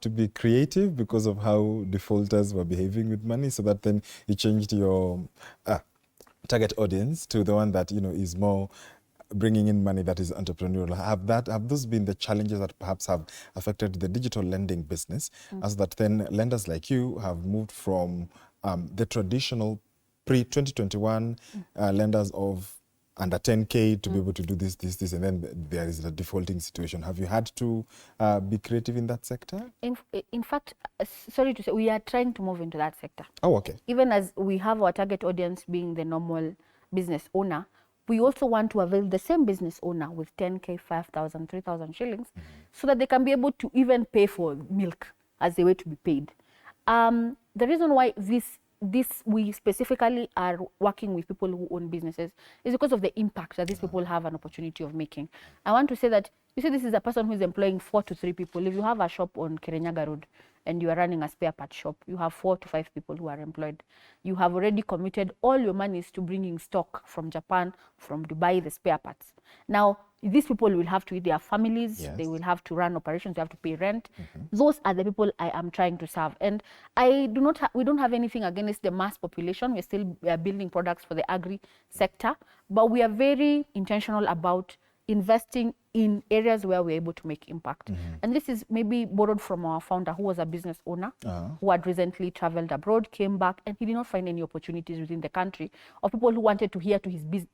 to be creative because of how defaulters were behaving with money, so that then you changed your target audience to the one that, you know, is more bringing in money that is entrepreneurial. Have those been the challenges that perhaps have affected the digital lending business, as that then lenders like you have moved from the traditional pre-2021 lenders of under 10K to be able to do this, and then there is a defaulting situation. Have you had to be creative in that sector? In fact, sorry to say, we are trying to move into that sector. Oh, okay. Even as we have our target audience being the normal business owner, we also want to avail the same business owner with 10K, 5,000, 3,000 shillings, so that they can be able to even pay for milk as a way to be paid. The reason why we specifically are working with people who own businesses is because of the impact that these people have an opportunity of making. I want to say that, you see, this is a person who is employing 4 to 3 people. If you have a shop on Kirinyaga Road and you are running a spare part shop, you have 4 to 5 people who are employed. You have already committed all your monies to bringing stock from Japan, from Dubai, the spare parts. Now, these people will have to eat their families, they will have to run operations, they have to pay rent. Those are the people I am trying to serve. And we don't have anything against the mass population. We're still building products for the agri sector, but we are very intentional about investing in areas where we're able to make impact. And this is maybe borrowed from our founder, who was a business owner, who had recently traveled abroad, came back, and he did not find any opportunities within the country of people who wanted to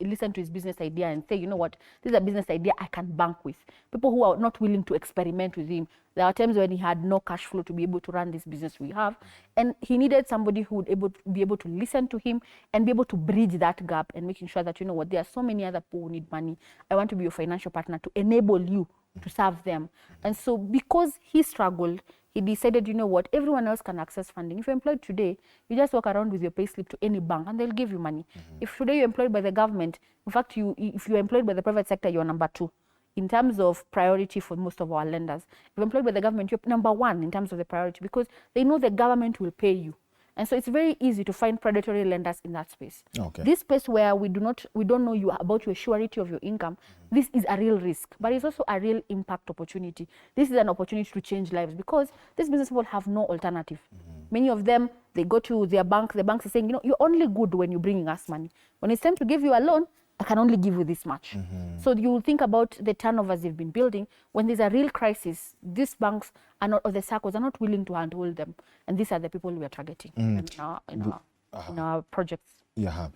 listen to his business idea and say, you know what, this is a business idea I can bank with. People who are not willing to experiment with him. There are times when he had no cash flow to be able to run this business we have, and he needed somebody who would be able to listen to him and be able to bridge that gap and making sure that, you know what, there are so many other people who need money. I want to be your financial partner to enable you to serve them. And so because he struggled, he decided, you know what, everyone else can access funding. If you're employed today, you just walk around with your payslip to any bank and they'll give you money. If today you're employed by the government, in fact, if you're employed by the private sector, you're number 2. In terms of priority for most of our lenders. If you're employed by the government, you're number 1 in terms of the priority, because they know the government will pay you. And so it's very easy to find predatory lenders in that space. Okay. This space where we don't know you about your surety of your income, this is a real risk, but it's also a real impact opportunity. This is an opportunity to change lives, because these business people have no alternative. Many of them, they go to their bank, the bank is saying, you know, you're only good when you're bringing us money. When it's time to give you a loan, I can only give you this much. So you think about the turnovers they've been building. When there's a real crisis, these banks are not, or the circles are not willing to handhold them. And these are the people we are targeting in our projects. Yeah.